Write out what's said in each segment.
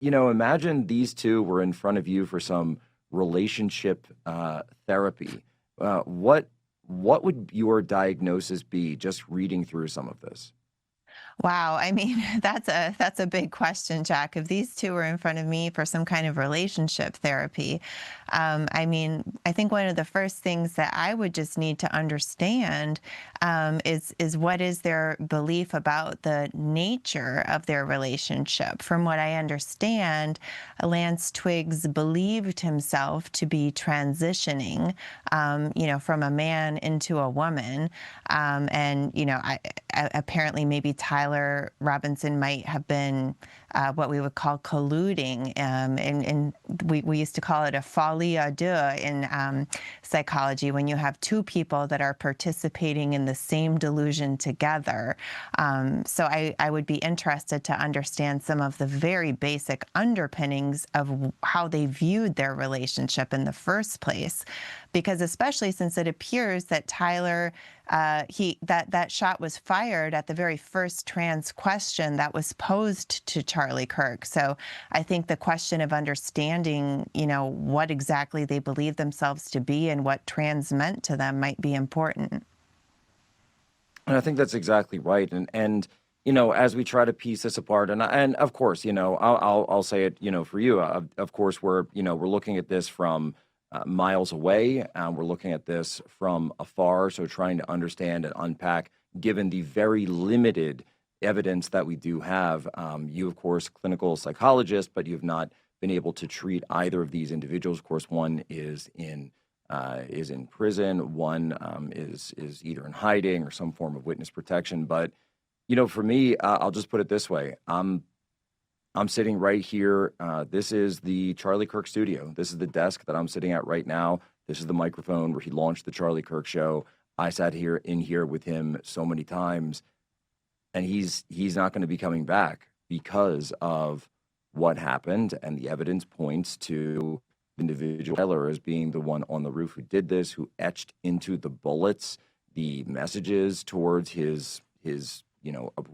imagine these two were in front of you for some relationship therapy. What would your diagnosis be just reading through some of this? Wow, I mean, that's a big question, Jack. If these two were in front of me for some kind of relationship therapy, I mean, I think one of the first things that I would just need to understand is what is their belief about the nature of their relationship. From what I understand, Lance Twiggs believed himself to be transitioning, from a man into a woman, and apparently maybe Tyler Robinson might have been what we would call colluding, and we used to call it a folie à deux in psychology, when you have two people that are participating in the same delusion together. So I would be interested to understand some of the very basic underpinnings of how they viewed their relationship in the first place, because especially since it appears that Tyler, that shot was fired at the very first trans question that was posed to Charlie Kirk. So I think the question of understanding, what exactly they believe themselves to be and what trans meant to them might be important. And I think that's exactly right. And as we try to piece this apart, and of course, I'll say it, for you, of course, we're looking at this from miles away. We're looking at this from afar, so trying to understand and unpack, given the very limited evidence that we do have. You, of course, clinical psychologist, but you've not been able to treat either of these individuals. Of course, one is in prison. One is either in hiding or some form of witness protection. But for me, I'll just put it this way: I'm sitting right here. This is the Charlie Kirk studio. This is the desk that I'm sitting at right now. This is the microphone where he launched the Charlie Kirk show. I sat in here with him so many times, and he's not going to be coming back because of what happened, and the evidence points to the individual Tyler as being the one on the roof who did this, who etched into the bullets the messages towards his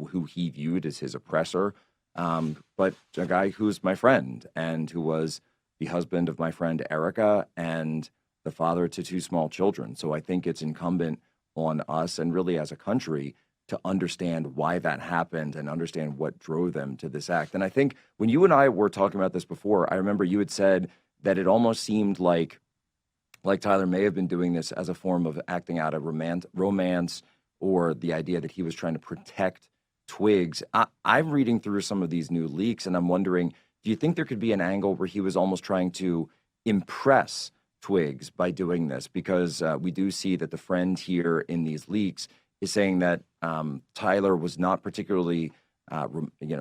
who he viewed as his oppressor. But a guy who's my friend and who was the husband of my friend Erica and the father to two small children. So I think it's incumbent on us and really as a country to understand why that happened and understand what drove them to this act. And I think when you and I were talking about this before, I remember you had said that it almost seemed like Tyler may have been doing this as a form of acting out of romance, or the idea that he was trying to protect Twiggs. I'm reading through some of these new leaks, and I'm wondering, do you think there could be an angle where he was almost trying to impress Twiggs by doing this? Because we do see that the friend here in these leaks is saying that Tyler was not particularly,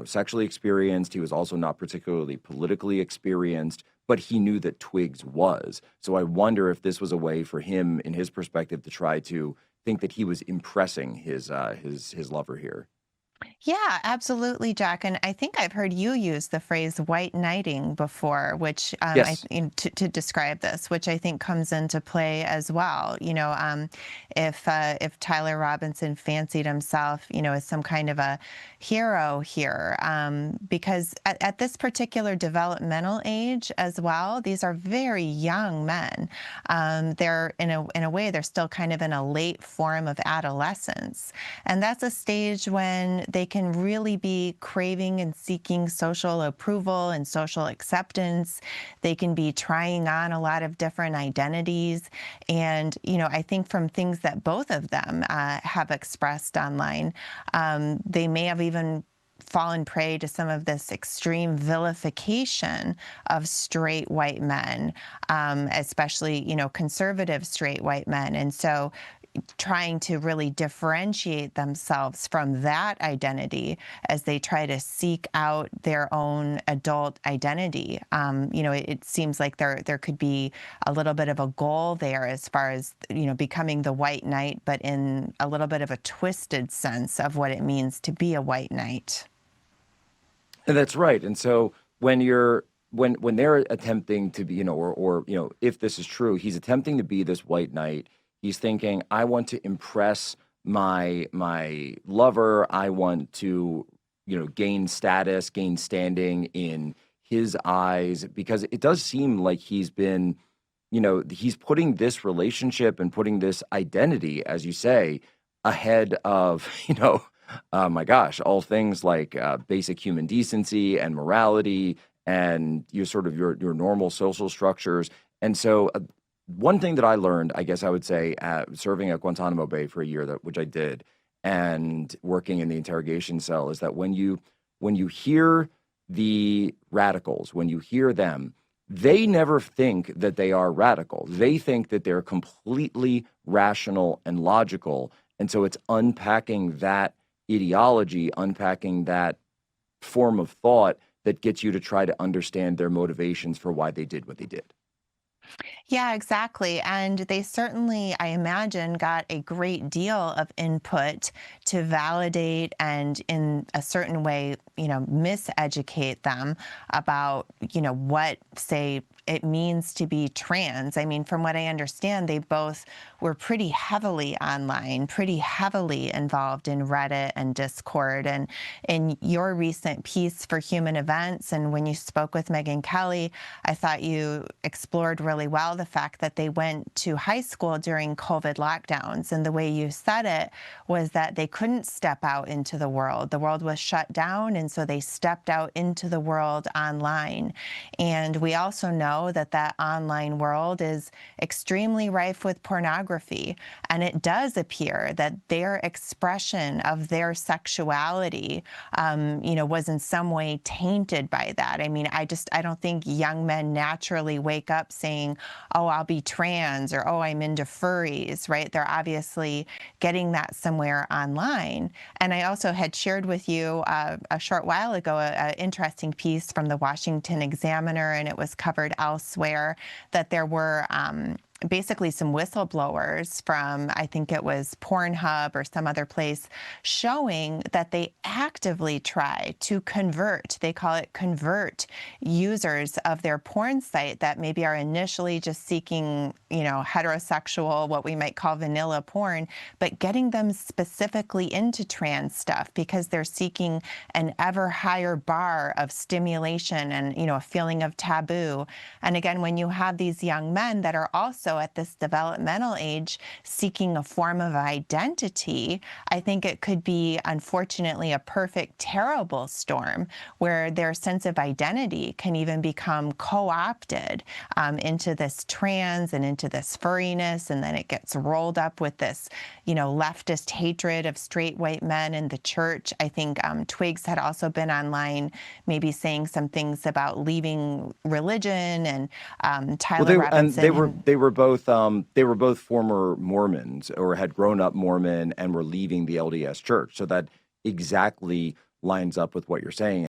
sexually experienced. He was also not particularly politically experienced, but he knew that Twiggs was. So I wonder if this was a way for him, in his perspective, to try to think that he was impressing his lover here. Yeah, absolutely, Jack. And I think I've heard you use the phrase white knighting before, which Yes. to describe this, which I think comes into play as well. If Tyler Robinson fancied himself, as some kind of a hero here, because at this particular developmental age as well, these are very young men. They're in a way they're still kind of in a late form of adolescence, and that's a stage when they can really be craving and seeking social approval and social acceptance. They can be trying on a lot of different identities. And, I think from things that both of them have expressed online, they may have even fallen prey to some of this extreme vilification of straight white men, especially, conservative straight white men. And so trying to really differentiate themselves from that identity as they try to seek out their own adult identity. It seems like there could be a little bit of a goal there as far as, becoming the white knight, but in a little bit of a twisted sense of what it means to be a white knight. And that's right. And so when they're attempting to be, or if this is true, he's attempting to be this white knight. He's thinking, I want to impress my lover. I want to, gain status, gain standing in his eyes, because it does seem like he's been, he's putting this relationship and putting this identity, as you say, ahead of, my gosh, all things like basic human decency and morality and your normal social structures. And so, one thing that I learned, I guess I would say, serving at Guantanamo Bay for a year, which I did, and working in the interrogation cell, is that when you hear the radicals, when you hear them, they never think that they are radical. They think that they're completely rational and logical. And so it's unpacking that ideology, unpacking that form of thought that gets you to try to understand their motivations for why they did what they did. Yeah, exactly. And they certainly, I imagine, got a great deal of input to validate and, in a certain way, miseducate them about, what, say, it means to be trans. I mean, from what I understand, they both were pretty heavily online, pretty heavily involved in Reddit and Discord. And in your recent piece for Human Events, and when you spoke with Megyn Kelly, I thought you explored really well the fact that they went to high school during COVID lockdowns. And the way you said it was that they couldn't step out into the world. The world was shut down, and so they stepped out into the world online. And we also know that that online world is extremely rife with pornography. And it does appear that their expression of their sexuality, was in some way tainted by that. I mean, I don't think young men naturally wake up saying, oh, I'll be trans, or, oh, I'm into furries, right? They're obviously getting that somewhere online. And I also had shared with you a short while ago an interesting piece from the Washington Examiner, and it was covered elsewhere, that there were basically some whistleblowers from, I think it was Pornhub or some other place, showing that they actively try to convert, they call it convert, users of their porn site that maybe are initially just seeking, heterosexual, what we might call vanilla porn, but getting them specifically into trans stuff because they're seeking an ever higher bar of stimulation and, a feeling of taboo. And again, when you have these young men that are also at this developmental age seeking a form of identity, I think it could be, unfortunately, a perfect, terrible storm where their sense of identity can even become co-opted into this trans and into this furriness, and then it gets rolled up with this, leftist hatred of straight white men in the church. I think Twiggs had also been online, maybe saying some things about leaving religion, and Tyler Robinson. They were both former Mormons or had grown up Mormon and were leaving the LDS church. So that exactly lines up with what you're saying.